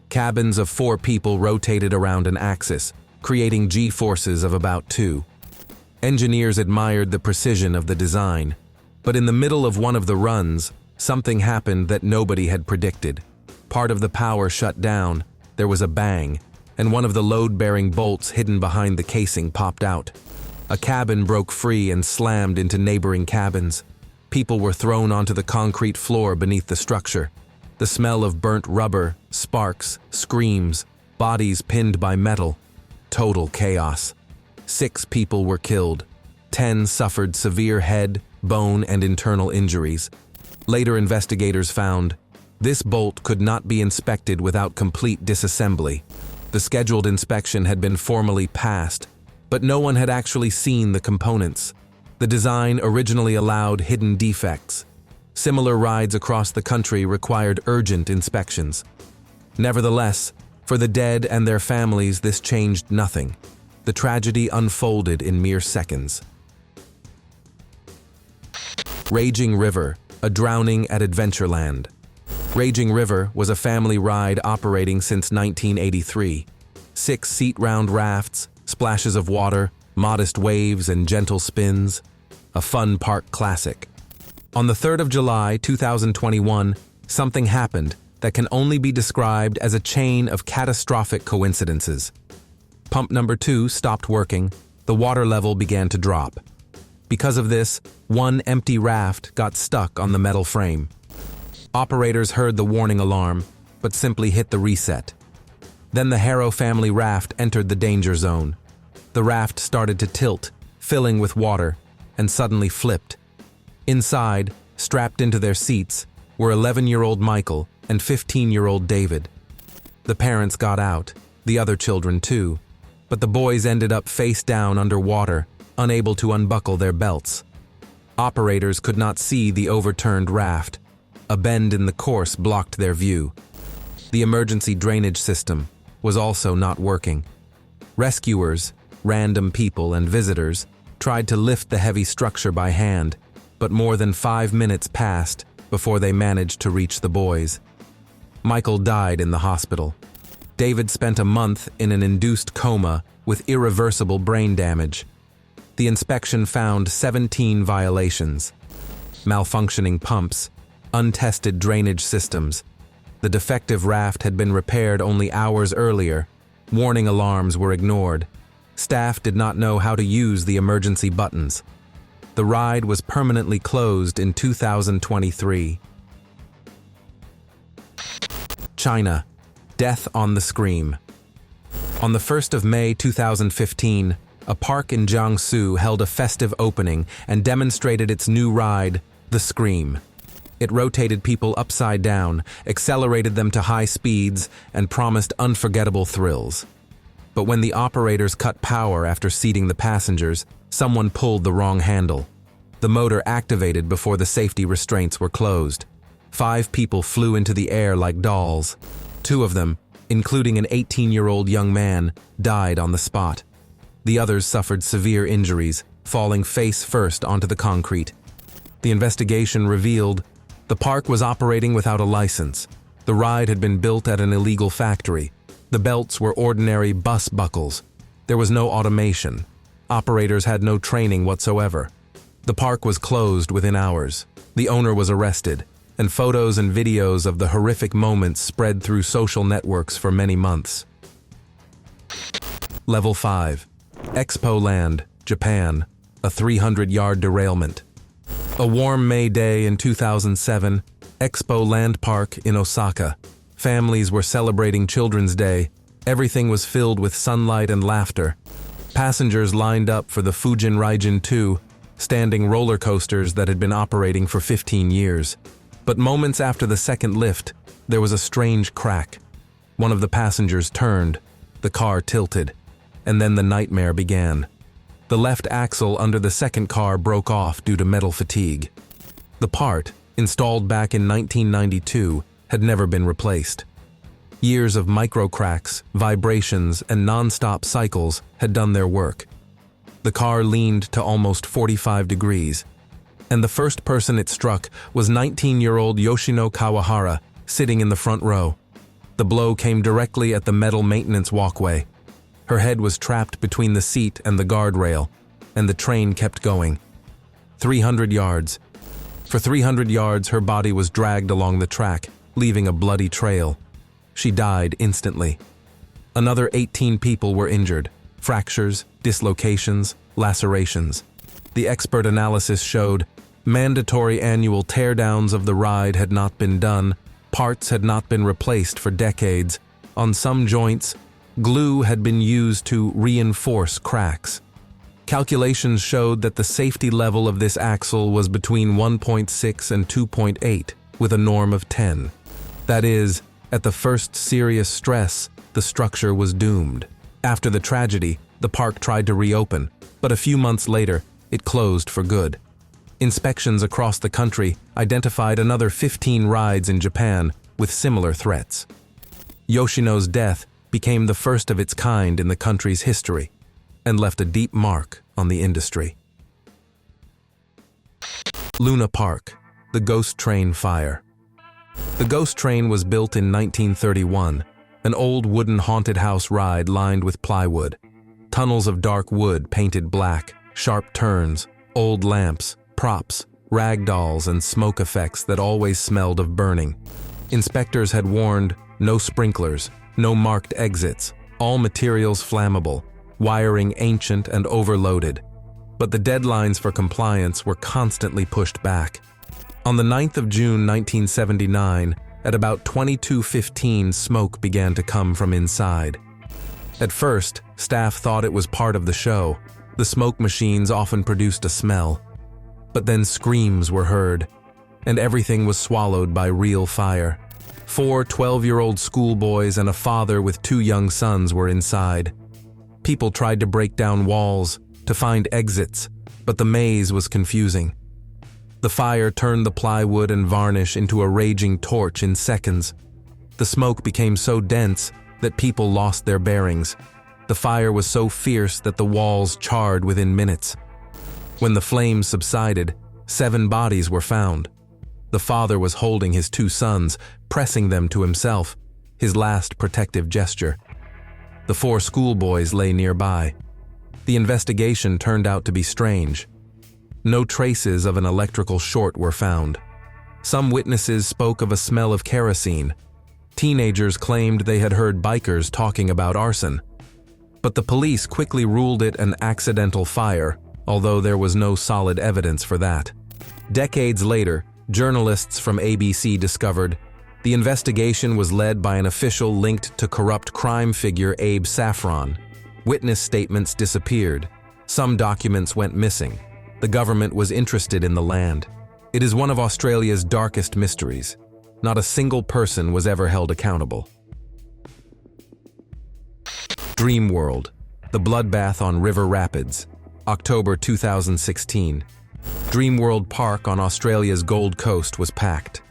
Cabins of 4 people rotated around an axis, creating G-forces of about 2. Engineers admired the precision of the design, but in the middle of one of the runs, something happened that nobody had predicted. Part of the power shut down, there was a bang, and one of the load-bearing bolts hidden behind the casing popped out. A cabin broke free and slammed into neighboring cabins. People were thrown onto the concrete floor beneath the structure. The smell of burnt rubber, sparks, screams, bodies pinned by metal. Total chaos. 6 people were killed. 10 suffered severe head, bone, and internal injuries. Later investigators found this bolt could not be inspected without complete disassembly. The scheduled inspection had been formally passed, but no one had actually seen the components. The design originally allowed hidden defects. Similar rides across the country required urgent inspections. Nevertheless, for the dead and their families, this changed nothing. The tragedy unfolded in mere seconds. Raging River, a drowning at Adventureland. Raging River was a family ride operating since 1983. 6 seat-round rafts, splashes of water, modest waves, and gentle spins. A fun park classic. On the 3rd of July, 2021, something happened that can only be described as a chain of catastrophic coincidences. Pump number 2 stopped working. The water level began to drop. Because of this, one empty raft got stuck on the metal frame. Operators heard the warning alarm, but simply hit the reset. Then the Harrow family raft entered the danger zone. The raft started to tilt, filling with water, and suddenly flipped. Inside, strapped into their seats, were 11-year-old Michael and 15-year-old David. The parents got out, the other children too, but the boys ended up face down underwater, unable to unbuckle their belts. Operators could not see the overturned raft. A bend in the course blocked their view. The emergency drainage system was also not working. Rescuers, random people and visitors, tried to lift the heavy structure by hand, but more than 5 minutes passed before they managed to reach the boys. Michael died in the hospital. David spent a month in an induced coma with irreversible brain damage. The inspection found 17 violations: malfunctioning pumps, untested drainage systems. The defective raft had been repaired only hours earlier. Warning alarms were ignored. Staff did not know how to use the emergency buttons. The ride was permanently closed in 2023. China, death on the scream. On the 1st of May 2015, a park in Jiangsu held a festive opening and demonstrated its new ride, the Scream. It rotated people upside down, accelerated them to high speeds, and promised unforgettable thrills. But when the operators cut power after seating the passengers, Someone pulled the wrong handle. The motor activated before the safety restraints were closed. 5 people flew into the air like dolls. 2 of them, including an 18-year-old young man, died on the spot. The others suffered severe injuries, falling face first onto the concrete. The investigation revealed the park was operating without a license. The ride had been built at an illegal factory. The belts were ordinary bus buckles. There was no automation. Operators had no training whatsoever. The park was closed within hours. The owner was arrested, and photos and videos of the horrific moments spread through social networks for many months. Level 5. Expo Land, Japan. A 300-yard derailment. A warm May day in 2007, Expo Land Park in Osaka. Families were celebrating Children's Day. Everything was filled with sunlight and laughter. Passengers lined up for the Fujin Raijin 2, standing roller coasters that had been operating for 15 years. But moments after the second lift, there was a strange crack. One of the passengers turned, the car tilted, and then the nightmare began. The left axle under the second car broke off due to metal fatigue. The part, installed back in 1992, had never been replaced. Years of microcracks, vibrations, and non-stop cycles had done their work. The car leaned to almost 45 degrees, and the first person it struck was 19-year-old Yoshino Kawahara, sitting in the front row. The blow came directly at the metal maintenance walkway. Her head was trapped between the seat and the guardrail, and the train kept going. 300 yards. For 300 yards, her body was dragged along the track, leaving a bloody trail. She died instantly. Another 18 people were injured. Fractures, dislocations, lacerations. The expert analysis showed mandatory annual teardowns of the ride had not been done, parts had not been replaced for decades. On some joints, glue had been used to reinforce cracks. Calculations showed that the safety level of this axle was between 1.6 and 2.8, with a norm of 10. That is, at the first serious stress, the structure was doomed. After the tragedy, the park tried to reopen, but a few months later, it closed for good. Inspections across the country identified another 15 rides in Japan with similar threats. Yoshino's death became the first of its kind in the country's history and left a deep mark on the industry. Luna Park, the ghost train fire. The ghost train was built in 1931, an old wooden haunted house ride lined with plywood. Tunnels of dark wood painted black, sharp turns, old lamps, props, rag dolls, and smoke effects that always smelled of burning. Inspectors had warned, no sprinklers, no marked exits, all materials flammable, wiring ancient and overloaded. But the deadlines for compliance were constantly pushed back. On the 9th of June 1979, at about 22:15, smoke began to come from inside. At first, staff thought it was part of the show. The smoke machines often produced a smell. But then screams were heard, and everything was swallowed by real fire. 4 12-year-old schoolboys and a father with 2 young sons were inside. People tried to break down walls, to find exits, but the maze was confusing. The fire turned the plywood and varnish into a raging torch in seconds. The smoke became so dense that people lost their bearings. The fire was so fierce that the walls charred within minutes. When the flames subsided, 7 bodies were found. The father was holding his 2 sons, pressing them to himself, his last protective gesture. The 4 schoolboys lay nearby. The investigation turned out to be strange. No traces of an electrical short were found. Some witnesses spoke of a smell of kerosene. Teenagers claimed they had heard bikers talking about arson. But the police quickly ruled it an accidental fire, although there was no solid evidence for that. Decades later, journalists from ABC discovered the investigation was led by an official linked to corrupt crime figure Abe Saffron. Witness statements disappeared. Some documents went missing. The government was interested in the land. It is one of Australia's darkest mysteries. Not a single person was ever held accountable. Dream World, the bloodbath on River Rapids. October 2016. Dreamworld Park on Australia's Gold Coast was packed.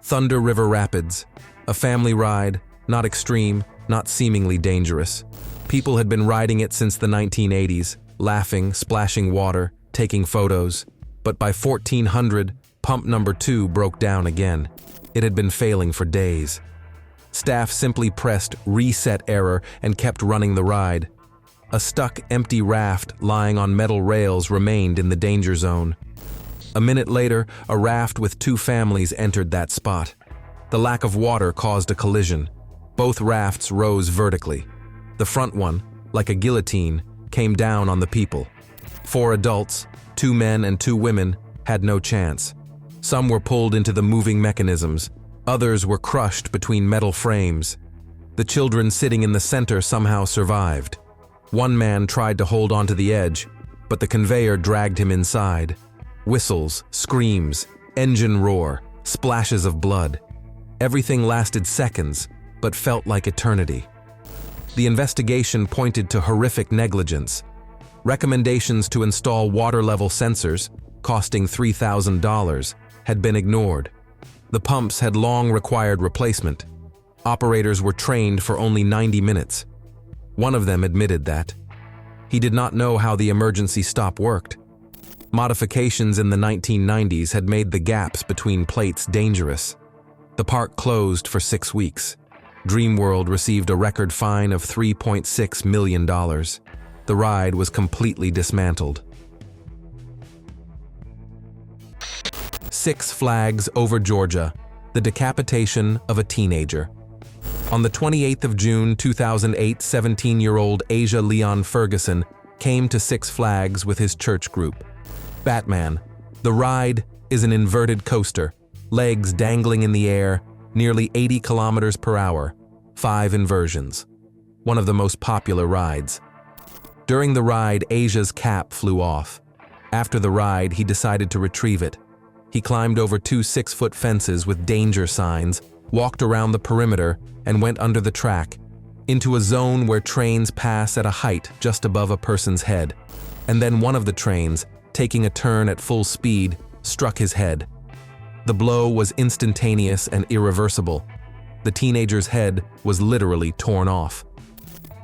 Thunder River Rapids, a family ride, not extreme, not seemingly dangerous. People had been riding it since the 1980s, laughing, splashing water, taking photos. But by 1400, pump number 2 broke down again. It had been failing for days. Staff simply pressed reset error and kept running the ride. A stuck, empty raft lying on metal rails remained in the danger zone. A minute later, a raft with 2 families entered that spot. The lack of water caused a collision. Both rafts rose vertically. The front one, like a guillotine, came down on the people. 4 adults, 2 men and 2 women, had no chance. Some were pulled into the moving mechanisms. Others were crushed between metal frames. The children sitting in the center somehow survived. One man tried to hold onto the edge, but the conveyor dragged him inside. Whistles, screams, engine roar, splashes of blood. Everything lasted seconds, but felt like eternity. The investigation pointed to horrific negligence. Recommendations to install water-level sensors, costing $3,000, had been ignored. The pumps had long required replacement. Operators were trained for only 90 minutes. One of them admitted that. He did not know how the emergency stop worked. Modifications in the 1990s had made the gaps between plates dangerous. The park closed for 6 weeks. Dreamworld received a record fine of $3.6 million. The ride was completely dismantled. Six Flags over Georgia, the decapitation of a teenager. On the 28th of June 2008, 17-year-old Asia Leon Ferguson came to Six Flags with his church group. Batman. The ride is an inverted coaster, legs dangling in the air, nearly 80 kilometers per hour, 5 inversions. One of the most popular rides. During the ride, Asia's cap flew off. After the ride, he decided to retrieve it. He climbed over 2 6-foot fences with danger signs, walked around the perimeter, and went under the track, into a zone where trains pass at a height just above a person's head. And then one of the trains, taking a turn at full speed, struck his head. The blow was instantaneous and irreversible. The teenager's head was literally torn off.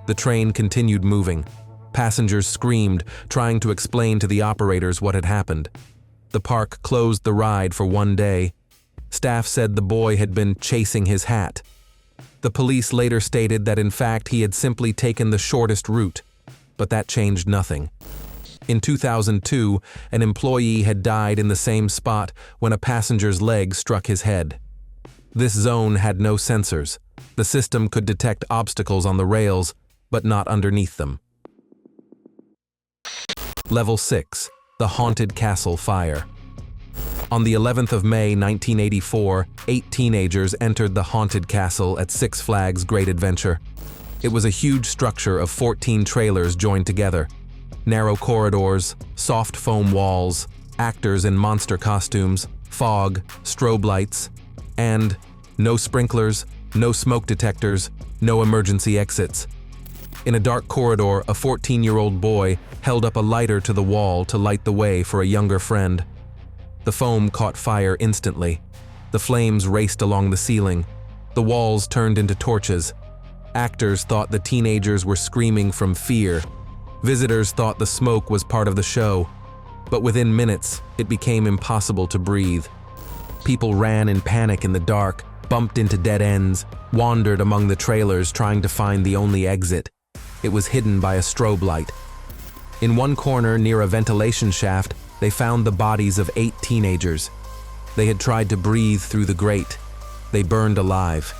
The train continued moving. Passengers screamed, trying to explain to the operators what had happened. The park closed the ride for 1 day. Staff said the boy had been chasing his hat. The police later stated that in fact he had simply taken the shortest route, but that changed nothing. In 2002, an employee had died in the same spot when a passenger's leg struck his head. This zone had no sensors. The system could detect obstacles on the rails, but not underneath them. Level 6, the Haunted Castle Fire. On the 11th of May 1984, 8 teenagers entered the Haunted Castle at Six Flags Great Adventure. It was a huge structure of 14 trailers joined together. Narrow corridors, soft foam walls, actors in monster costumes, fog, strobe lights, and no sprinklers, no smoke detectors, no emergency exits. In a dark corridor, a 14-year-old boy held up a lighter to the wall to light the way for a younger friend. The foam caught fire instantly. The flames raced along the ceiling. The walls turned into torches. Actors thought the teenagers were screaming from fear. Visitors thought the smoke was part of the show. But within minutes, it became impossible to breathe. People ran in panic in the dark, bumped into dead ends, wandered among the trailers trying to find the only exit. It was hidden by a strobe light. In one corner near a ventilation shaft, they found the bodies of 8 teenagers. They had tried to breathe through the grate. They burned alive.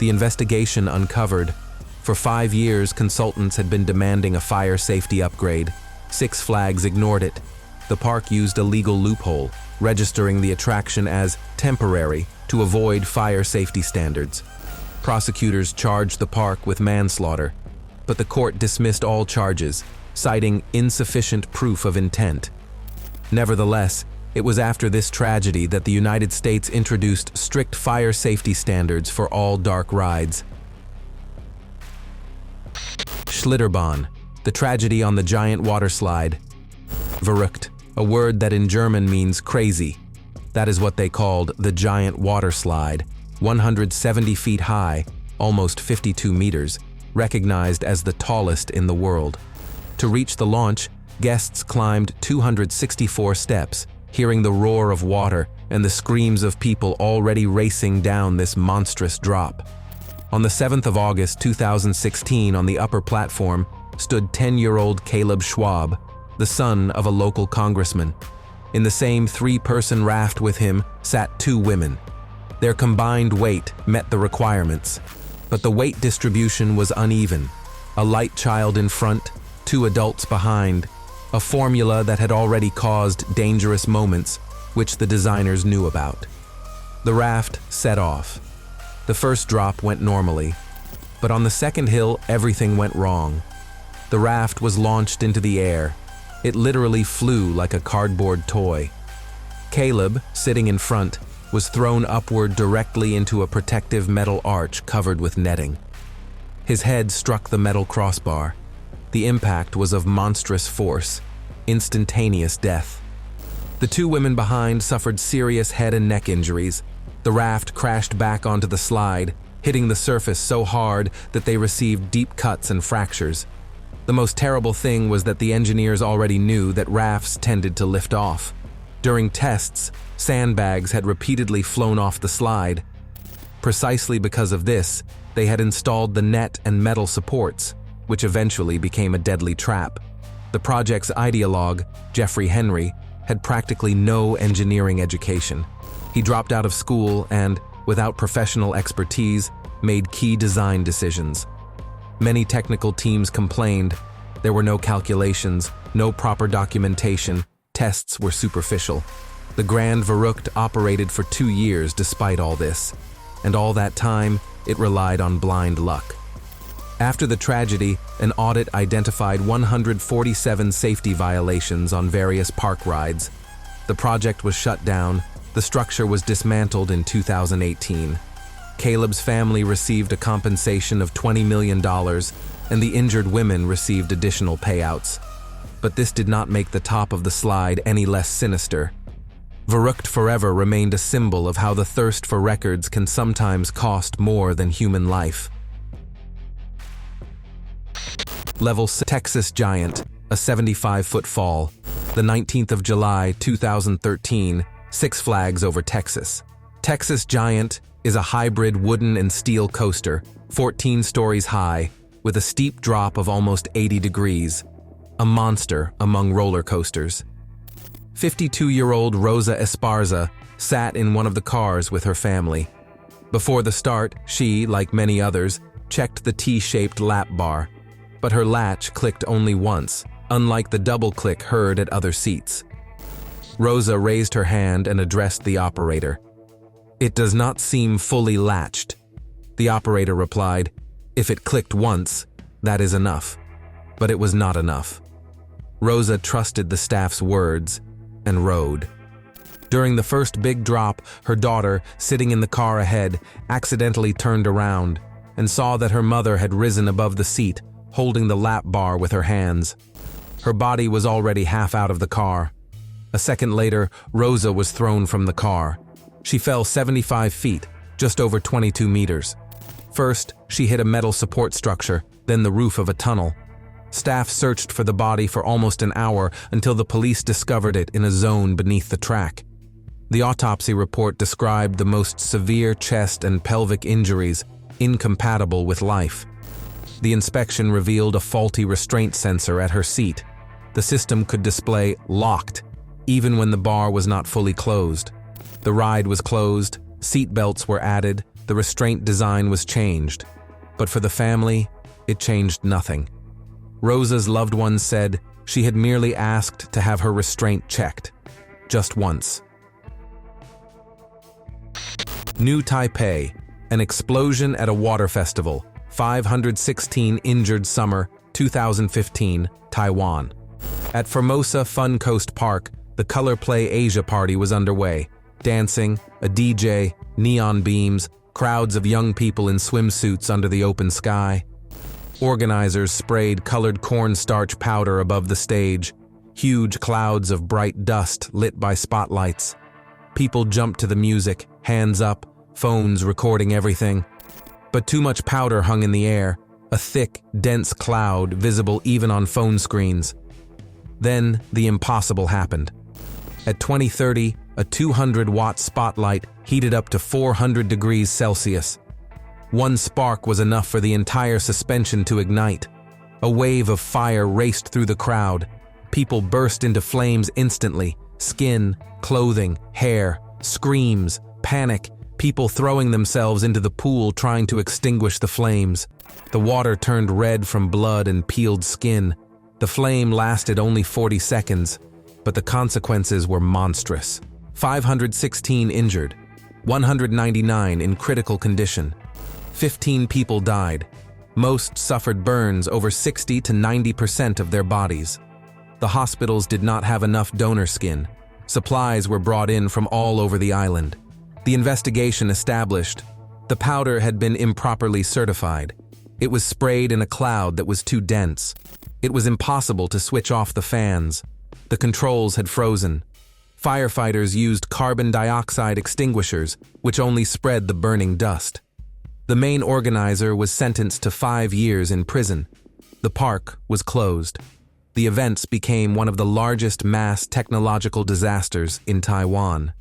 The investigation uncovered. For 5 years, consultants had been demanding a fire safety upgrade. Six Flags ignored it. The park used a legal loophole, registering the attraction as temporary to avoid fire safety standards. Prosecutors charged the park with manslaughter, but the court dismissed all charges, citing insufficient proof of intent. Nevertheless, it was after this tragedy that the United States introduced strict fire safety standards for all dark rides. Schlitterbahn, the tragedy on the giant water slide. Verrückt, a word that in German means crazy. That is what they called the giant water slide, 170 feet high, almost 52 meters, recognized as the tallest in the world. To reach the launch, guests climbed 264 steps, hearing the roar of water and the screams of people already racing down this monstrous drop. On the 7th of August 2016, on the upper platform, stood 10-year-old Caleb Schwab, the son of a local congressman. In the same 3-person raft with him sat 2 women. Their combined weight met the requirements, but the weight distribution was uneven. A light child in front, 2 adults behind, a formula that had already caused dangerous moments, which the designers knew about. The raft set off. The first drop went normally, but on the second hill, everything went wrong. The raft was launched into the air. It literally flew like a cardboard toy. Caleb, sitting in front, was thrown upward directly into a protective metal arch covered with netting. His head struck the metal crossbar. The impact was of monstrous force, instantaneous death. The 2 women behind suffered serious head and neck injuries. The raft crashed back onto the slide, hitting the surface so hard that they received deep cuts and fractures. The most terrible thing was that the engineers already knew that rafts tended to lift off. During tests, sandbags had repeatedly flown off the slide. Precisely because of this, they had installed the net and metal supports, which eventually became a deadly trap. The project's ideologue, Jeffrey Henry, had practically no engineering education. He dropped out of school and, without professional expertise, made key design decisions. Many technical teams complained. There were no calculations, no proper documentation, tests were superficial. The Grand Verrückt operated for 2 years despite all this, and all that time, it relied on blind luck. After the tragedy, an audit identified 147 safety violations on various park rides. The project was shut down. The structure was dismantled in 2018. Caleb's family received a compensation of $20 million, and the injured women received additional payouts. But this did not make the top of the slide any less sinister. Verrückt forever remained a symbol of how the thirst for records can sometimes cost more than human life. Level 6. Texas Giant, a 75-foot fall. The 19th of July, 2013, Six Flags over Texas. Texas Giant is a hybrid wooden and steel coaster, 14 stories high, with a steep drop of almost 80 degrees. A monster among roller coasters. 52-year-old Rosa Esparza sat in one of the cars with her family. Before the start, she, like many others, checked the T-shaped lap bar, but her latch clicked only once, unlike the double click heard at other seats. Rosa raised her hand and addressed the operator. "It does not seem fully latched." The operator replied, "If it clicked once, that is enough." But it was not enough. Rosa trusted the staff's words and rode. During the first big drop, her daughter, sitting in the car ahead, accidentally turned around and saw that her mother had risen above the seat, holding the lap bar with her hands. Her body was already half out of the car. A second later, Rosa was thrown from the car. She fell 75 feet, just over 22 meters. First, she hit a metal support structure, then the roof of a tunnel. Staff searched for the body for almost an hour until the police discovered it in a zone beneath the track. The autopsy report described the most severe chest and pelvic injuries, incompatible with life. The inspection revealed a faulty restraint sensor at her seat. The system could display "locked" even when the bar was not fully closed. The ride was closed, seat belts were added, the restraint design was changed. But for the family, it changed nothing. Rosa's loved ones said she had merely asked to have her restraint checked. Just once. New Taipei, an explosion at a water festival. 516 injured summer, 2015, Taiwan. At Formosa Fun Coast Park, the Color Play Asia party was underway. Dancing, a DJ, neon beams, crowds of young people in swimsuits under the open sky. Organizers sprayed colored cornstarch powder above the stage. huge clouds of bright dust lit by spotlights. People jumped to the music, hands up, phones recording everything. But too much powder hung in the air, a thick, dense cloud visible even on phone screens. Then the impossible happened. At 2030, a 200-watt spotlight heated up to 400 degrees Celsius. One spark was enough for the entire suspension to ignite. A wave of fire raced through the crowd. People burst into flames instantly. Skin, clothing, hair, screams, panic, people throwing themselves into the pool trying to extinguish the flames. The water turned red from blood and peeled skin. The flame lasted only 40 seconds, but the consequences were monstrous. 516 injured, 199 in critical condition. 15 people died. Most suffered burns over 60 to 90% of their bodies. The hospitals did not have enough donor skin. Supplies were brought in from all over the island. The investigation established the powder had been improperly certified. It was sprayed in a cloud that was too dense. It was impossible to switch off the fans. The controls had frozen. Firefighters used carbon dioxide extinguishers, which only spread the burning dust. The main organizer was sentenced to 5 years in prison. The park was closed. The events became one of the largest mass technological disasters in Taiwan.